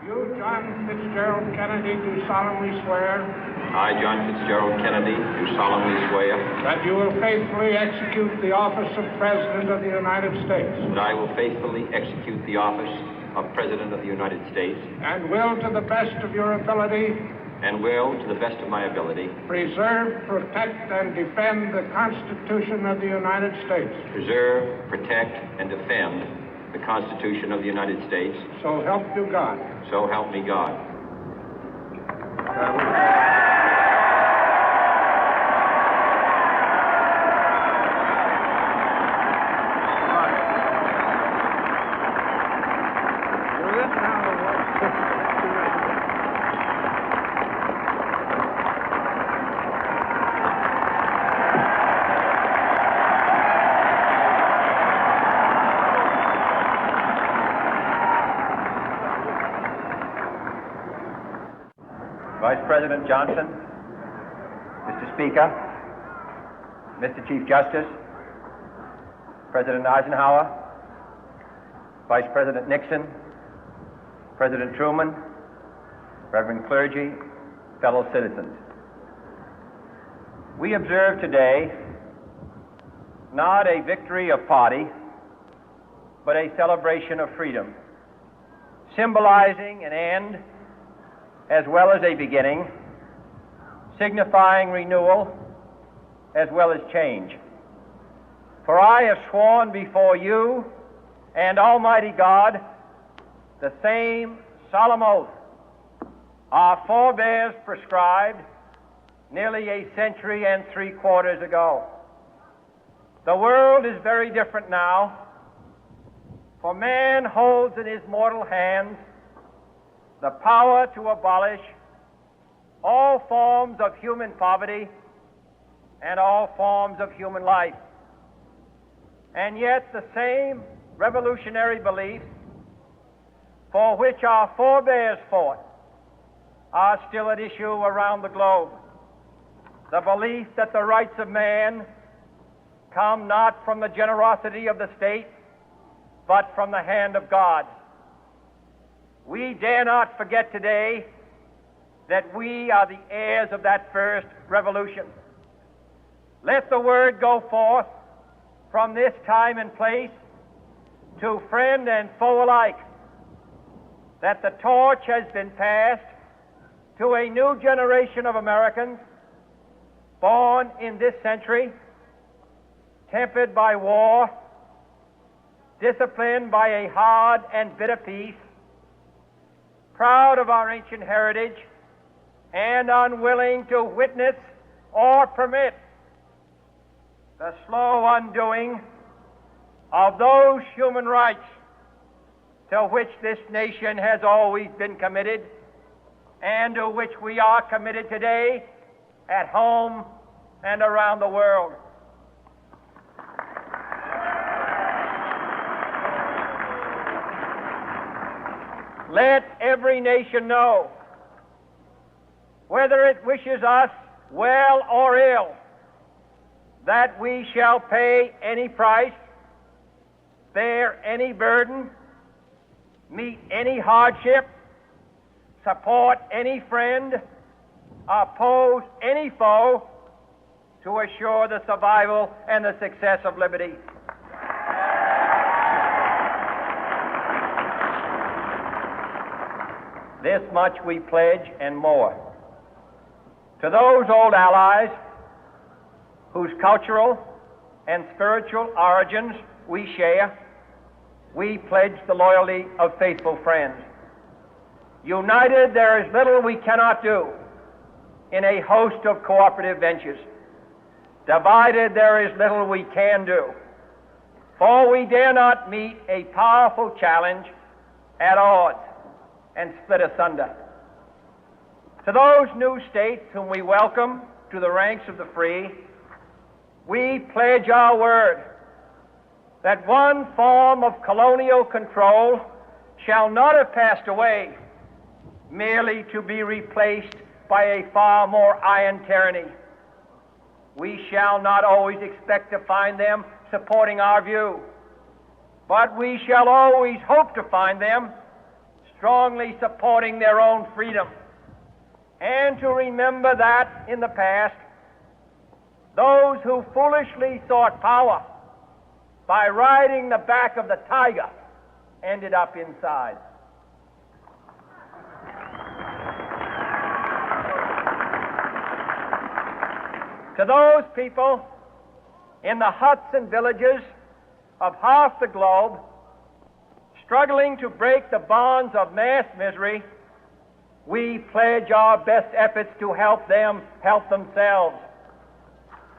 You, John Fitzgerald Kennedy, do solemnly swear. I, John Fitzgerald Kennedy, do solemnly swear. That you will faithfully execute the office of President of the United States. That I will faithfully execute the office of President of the United States. And will, to the best of your ability. And will, to the best of my ability. Preserve, protect, and defend the Constitution of the United States. Preserve, protect, and defend the Constitution of the United States. So help you God. So help me God. Vice President Johnson, Mr. Speaker, Mr. Chief Justice, President Eisenhower, Vice President Nixon, President Truman, Reverend clergy, fellow citizens. We observe today not a victory of party, but a celebration of freedom, symbolizing an end as well as a beginning, signifying renewal as well as change. For I have sworn before you and Almighty God the same solemn oath our forebears prescribed nearly a century and 3/4 ago. The world is very different now, for man holds in his mortal hands the power to abolish all forms of human poverty and all forms of human life. And yet the same revolutionary beliefs for which our forebears fought are still at issue around the globe. The belief that the rights of man come not from the generosity of the state, but from the hand of God. We dare not forget today that we are the heirs of that first revolution. Let the word go forth from this time and place to friend and foe alike that the torch has been passed to a new generation of Americans born in this century, tempered by war, disciplined by a hard and bitter peace, proud of our ancient heritage, and unwilling to witness or permit the slow undoing of those human rights to which this nation has always been committed and to which we are committed today at home and around the world. Let every nation know, whether it wishes us well or ill, that we shall pay any price, bear any burden, meet any hardship, support any friend, oppose any foe to assure the survival and the success of liberty. This much we pledge and more. To those old allies whose cultural and spiritual origins we share, we pledge the loyalty of faithful friends. United, there is little we cannot do in a host of cooperative ventures. Divided, there is little we can do, for we dare not meet a powerful challenge at odds and split asunder. To those new states whom we welcome to the ranks of the free, we pledge our word that one form of colonial control shall not have passed away merely to be replaced by a far more iron tyranny. We shall not always expect to find them supporting our view, but we shall always hope to find them strongly supporting their own freedom, and to remember that in the past, those who foolishly sought power by riding the back of the tiger ended up inside. To those people in the huts and villages of half the globe struggling to break the bonds of mass misery, we pledge our best efforts to help them help themselves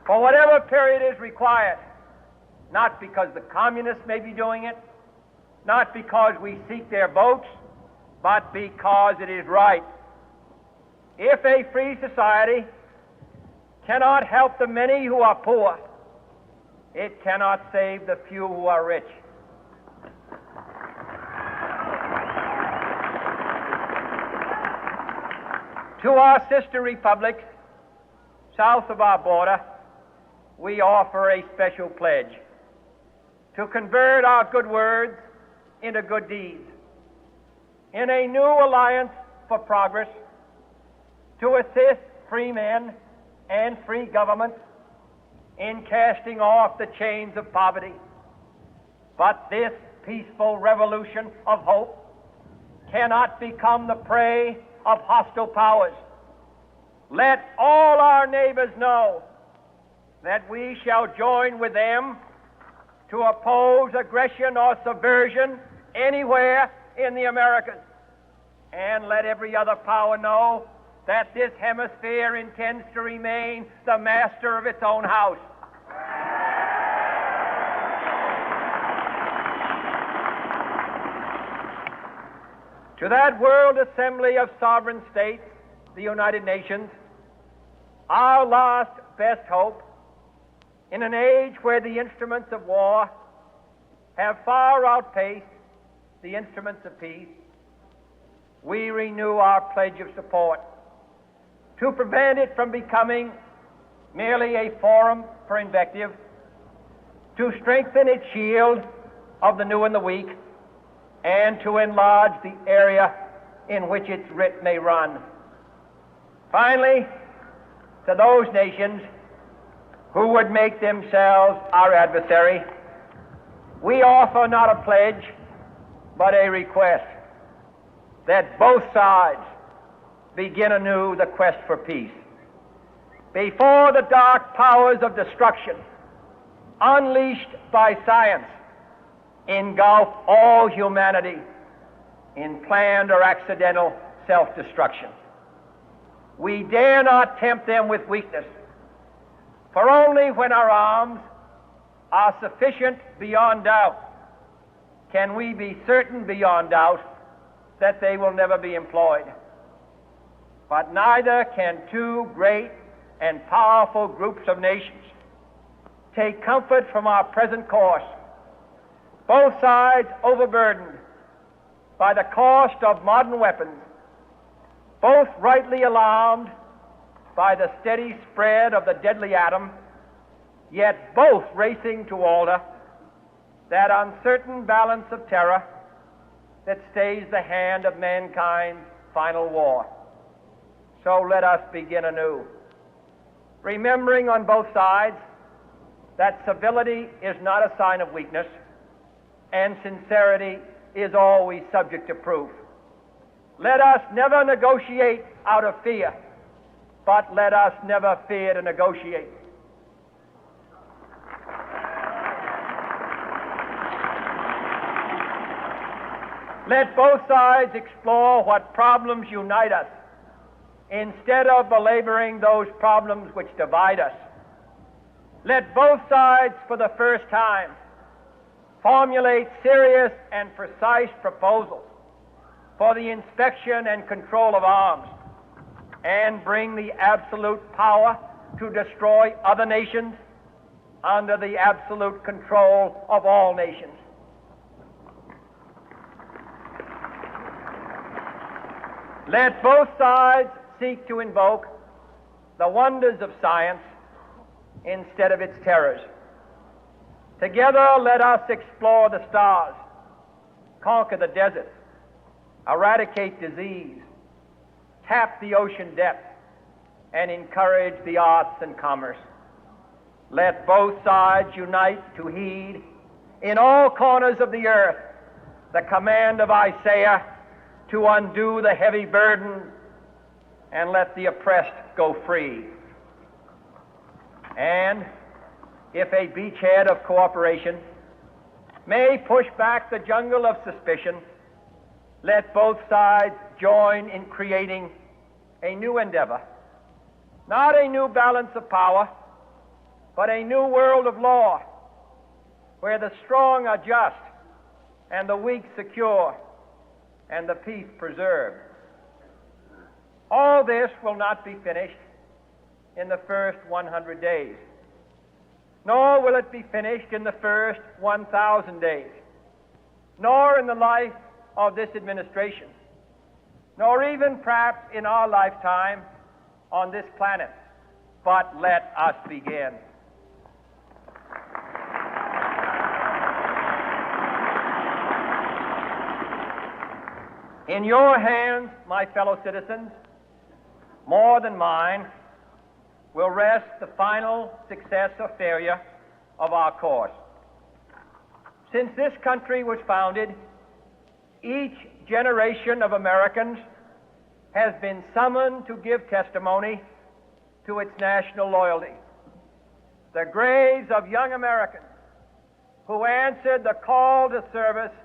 for whatever period is required, not because the communists may be doing it, not because we seek their votes, but because it is right. If a free society cannot help the many who are poor, it cannot save the few who are rich. To our sister republics south of our border, we offer a special pledge to convert our good words into good deeds, in a new alliance for progress, to assist free men and free governments in casting off the chains of poverty. But this peaceful revolution of hope cannot become the prey of hostile powers. Let all our neighbors know that we shall join with them to oppose aggression or subversion anywhere in the Americas. And let every other power know that this hemisphere intends to remain the master of its own house. To that World Assembly of Sovereign States, the United Nations, our last best hope, in an age where the instruments of war have far outpaced the instruments of peace, we renew our pledge of support to prevent it from becoming merely a forum for invective, to strengthen its shield of the new and the weak, and to enlarge the area in which its writ may run. Finally, to those nations who would make themselves our adversary, we offer not a pledge, but a request that both sides begin anew the quest for peace. Before the dark powers of destruction, unleashed by science, engulf all humanity in planned or accidental self-destruction, we dare not tempt them with weakness, for only when our arms are sufficient beyond doubt can we be certain beyond doubt that they will never be employed. But neither can two great and powerful groups of nations take comfort from our present course, both sides overburdened by the cost of modern weapons, both rightly alarmed by the steady spread of the deadly atom, yet both racing to alter that uncertain balance of terror that stays the hand of mankind's final war. So let us begin anew, remembering on both sides that civility is not a sign of weakness, and sincerity is always subject to proof. Let us never negotiate out of fear, but let us never fear to negotiate. Let both sides explore what problems unite us, instead of belaboring those problems which divide us. Let both sides, for the first time, formulate serious and precise proposals for the inspection and control of arms, and bring the absolute power to destroy other nations under the absolute control of all nations. Let both sides seek to invoke the wonders of science instead of its terrors. Together, let us explore the stars, conquer the deserts, eradicate disease, tap the ocean depth, and encourage the arts and commerce. Let both sides unite to heed in all corners of the earth the command of Isaiah to undo the heavy burden and let the oppressed go free. And if a beachhead of cooperation may push back the jungle of suspicion, let both sides join in creating a new endeavor, not a new balance of power, but a new world of law, where the strong are just and the weak secure and the peace preserved. All this will not be finished in the first 100 days, nor will it be finished in the first 1,000 days, nor in the life of this administration, nor even perhaps in our lifetime on this planet. But let us begin. In your hands, my fellow citizens, more than mine, will rest the final success or failure of our course. Since this country was founded, each generation of Americans has been summoned to give testimony to its national loyalty. The graves of young Americans who answered the call to service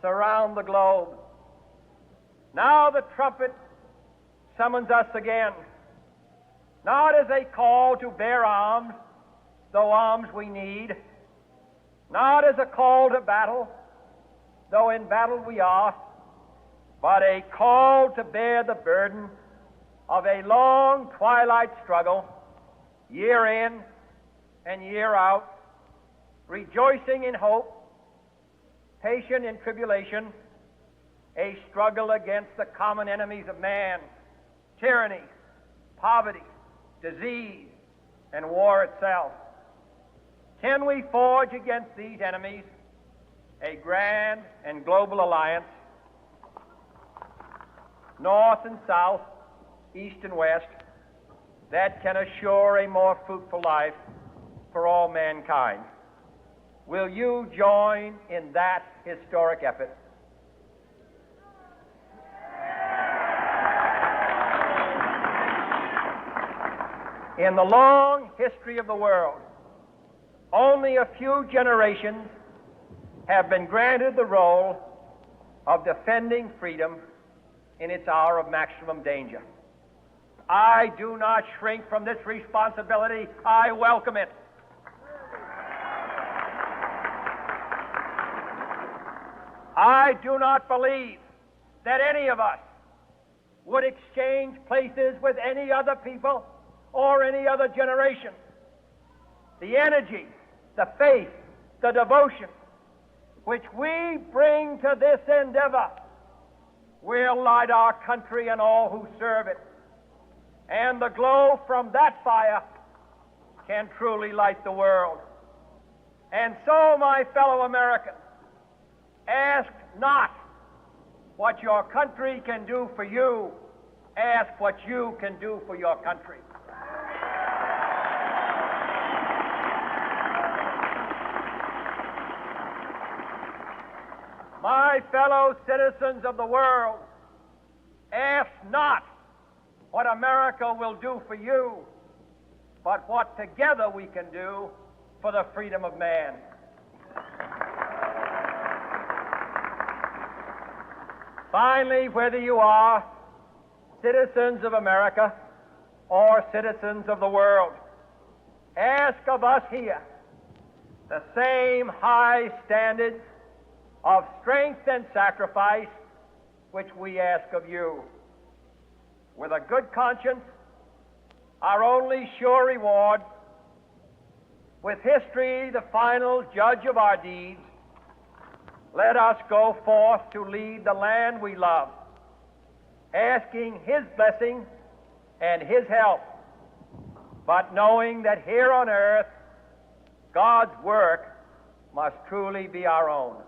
surround the globe. Now the trumpet summons us again, not as a call to bear arms, though arms we need, not as a call to battle, though in battle we are, but a call to bear the burden of a long twilight struggle, year in and year out, rejoicing in hope, patient in tribulation, a struggle against the common enemies of man, tyranny, poverty, disease, and war itself. Can we forge against these enemies a grand and global alliance, north and south, east and west, that can assure a more fruitful life for all mankind? Will you join in that historic effort? In the long history of the world, only a few generations have been granted the role of defending freedom in its hour of maximum danger. I do not shrink from this responsibility. I welcome it. I do not believe that any of us would exchange places with any other people or any other generation. The energy, the faith, the devotion which we bring to this endeavor will light our country and all who serve it. And the glow from that fire can truly light the world. And so, my fellow Americans, ask not what your country can do for you, ask what you can do for your country. My fellow citizens of the world, ask not what America will do for you, but what together we can do for the freedom of man. Finally, whether you are citizens of America or citizens of the world, ask of us here the same high standards of strength and sacrifice which we ask of you. With a good conscience, our only sure reward, with history the final judge of our deeds, let us go forth to lead the land we love, asking His blessing and His help, but knowing that here on earth, God's work must truly be our own.